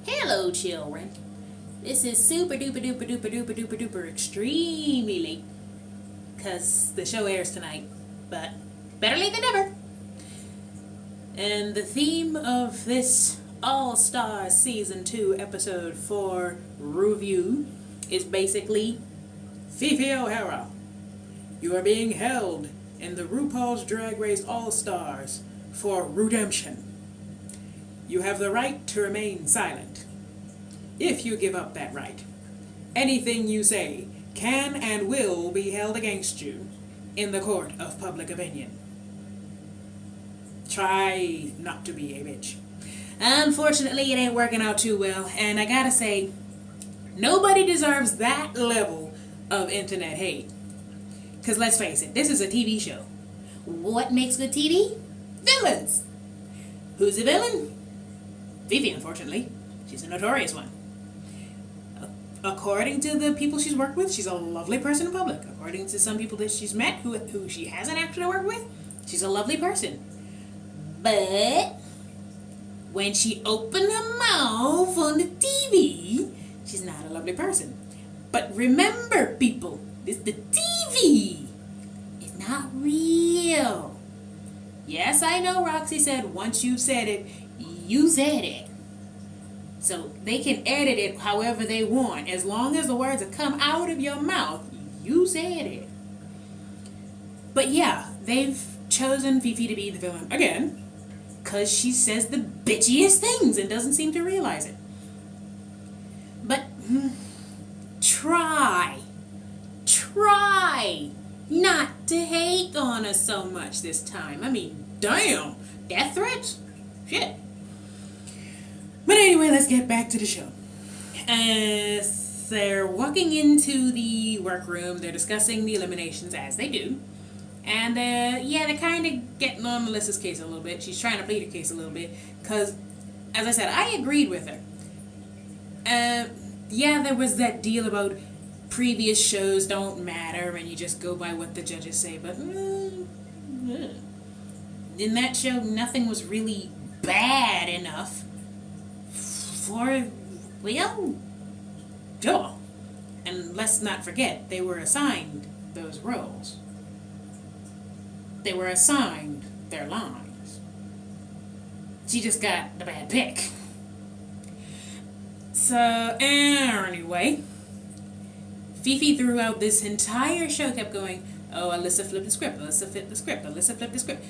Hello, children. This is super duper duper duper duper duper duper extremely late because the show airs tonight, but better late than never. And the theme of this Allstars Season 2 episode for Ruview is basically Fifi O'Hara. You are being held in the RuPaul's Drag Race All-Stars for redemption. You have the right to remain silent. If you give up that right, anything you say can and will be held against you in the court of public opinion. Try not to be a bitch. Unfortunately, it ain't working out too well, and I gotta say, nobody deserves that level of internet hate. Because let's face it, this is a TV show. What makes good TV? Villains. Who's a villain? Fifi, unfortunately. She's a notorious one. According to the people she's worked with, she's a lovely person in public. According to some people that she's met who she hasn't actually worked with, she's a lovely person. But when she opened her mouth on the TV, she's not a lovely person. But remember, people, this the TV. It's not real. Yes, I know Roxy said once you've said it, you said it. So they can edit it however they want. As long as the words that come out of your mouth, you said it. But yeah, they've chosen Fifi to be the villain again. Because she says the bitchiest things and doesn't seem to realize it. But try not to hate on us so much this time. I mean, damn, death threats? Shit. But anyway, let's get back to the show. As they're walking into the workroom, they're discussing the eliminations as they do. And they're kind of getting on Melissa's case a little bit. She's trying to plead her case a little bit. Because, as I said, I agreed with her. There was that deal about previous shows don't matter and you just go by what the judges say. But in that show, nothing was really bad enough for, duh. And let's not forget, they were assigned those roles. They were assigned their lines. She just got the bad pick. So, anyway, Fifi throughout this entire show kept going, oh, Alyssa flipped the script, Alyssa flipped the script, Alyssa flipped the script.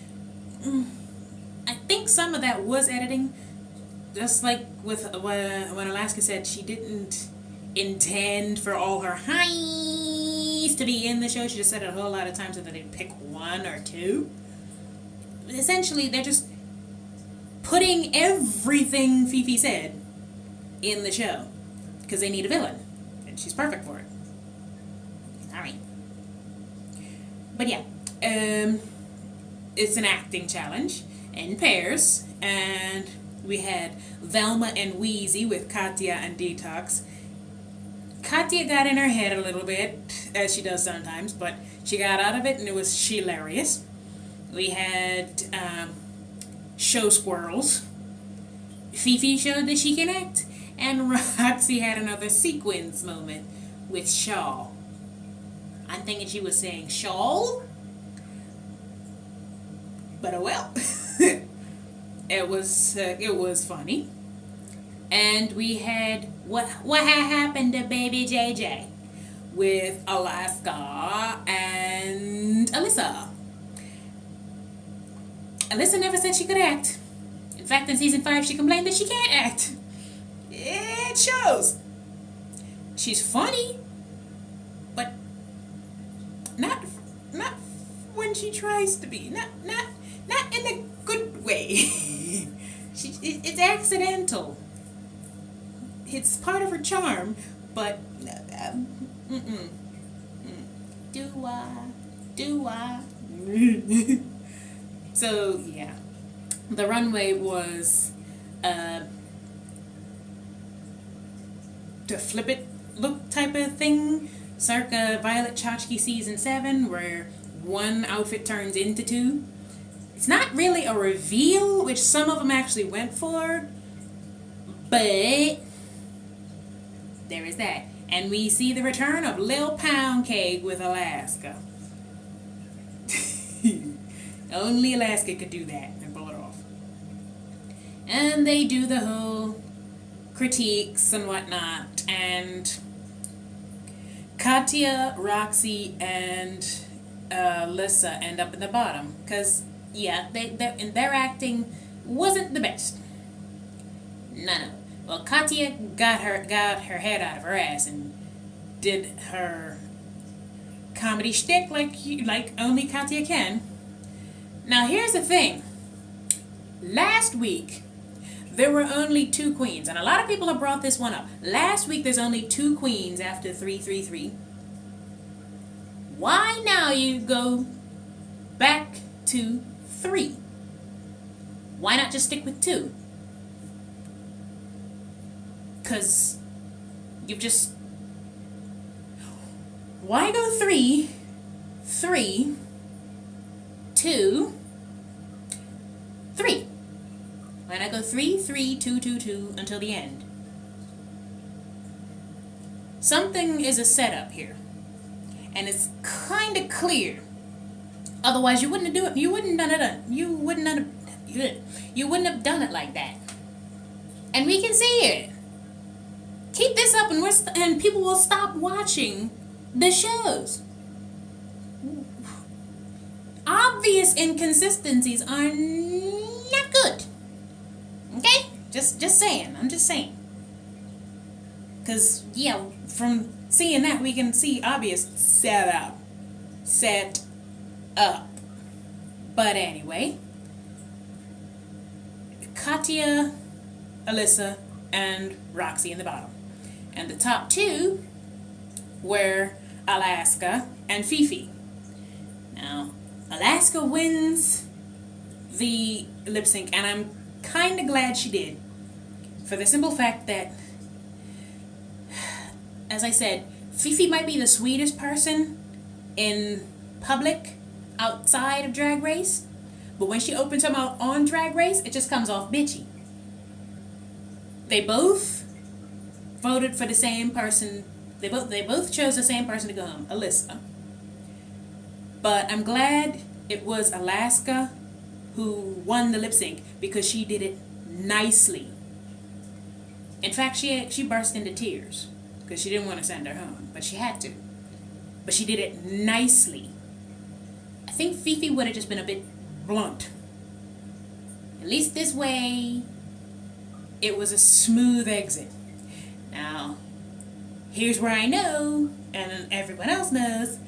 I think some of that was editing. Just like with when Alaska said she didn't intend for all her highs to be in the show. She just said it a whole lot of times so that they'd pick one or two. Essentially, they're just putting everything Fifi said in the show because they need a villain, and she's perfect for it. Sorry. But yeah, it's an acting challenge in pairs, and we had Velma and Wheezy with Katya and Detox. Katya got in her head a little bit, as she does sometimes, but she got out of it and it was hilarious. We had show squirrels. Fifi showed that she can act, and Roxy had another sequence moment with Shaw. I'm thinking she was saying shawl, but oh well. It was funny. And we had what happened to baby JJ with Alaska and Alyssa. Alyssa never said she could act. In fact, in season 5, she complained that she can't act. It shows. She's funny, but not when she tries to be. Not in a good way. It's accidental. It's part of her charm, but do I? So yeah, the runway was the flip it look type of thing, circa Violet Chachki season 7, where one outfit turns into two. It's not really a reveal, which some of them actually went for, but there is that. And we see the return of Lil Pound Cake with Alaska. Only Alaska could do that and pull it off. And they do the whole critiques and whatnot. And Katya, Roxy, and Lissa end up in the bottom. Because, yeah, their acting wasn't the best. None of it. Well, Katya got her head out of her ass and did her comedy shtick like only Katya can. Now here's the thing. Last week there were only 2 queens, and a lot of people have brought this one up. Last week there's only 2 queens after 3-3-3. Why now you go back to 3? Why not just stick with 2? Because you've just... Why go 3, 3, 2, 3? Why not go 3, 3, 2, 2, 2 until the end? Something is a setup here. And it's kind of clear. Otherwise you wouldn't have done it. You wouldn't have done it like that. And we can see it. Keep this up and people will stop watching the shows. Obvious inconsistencies are not good. Okay? Just saying. I'm just saying. Because, yeah, from seeing that we can see obvious set up. But anyway, Katya, Alyssa, and Roxy in the bottom. And the top 2 were Alaska and Fifi. Now, Alaska wins the lip sync, and I'm kind of glad she did. For the simple fact that, as I said, Fifi might be the sweetest person in public outside of Drag Race, but when she opens her mouth on Drag Race, it just comes off bitchy. They both voted for the same person. They both chose the same person to go home, Alyssa. But I'm glad it was Alaska who won the lip sync because she did it nicely. In fact, she burst into tears because she didn't want to send her home, but she had to. But she did it nicely. I think Fifi would have just been a bit blunt. At least this way, it was a smooth exit. Now, here's where I know, and everyone else knows,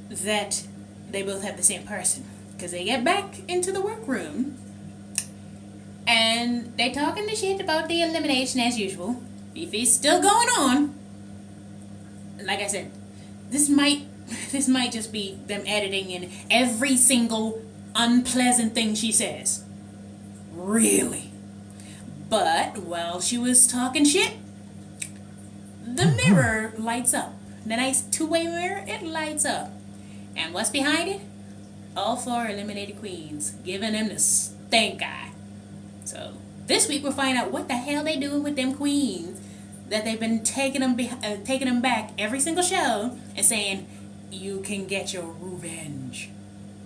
that they both have the same person. Because they get back into the workroom, and they talking the shit about the elimination as usual. Fifi's still going on. Like I said, this might just be them editing in every single unpleasant thing she says. Really. But while she was talking shit, the mirror lights up. The nice 2-way mirror, it lights up. And what's behind it? All 4 eliminated queens, giving them the stink eye. So this week we'll find out what the hell they doing with them queens that they've been taking them back every single show and saying, you can get your revenge.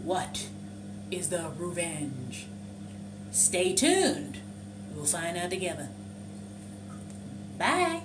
What is the revenge? Stay tuned. We'll find out together. Bye.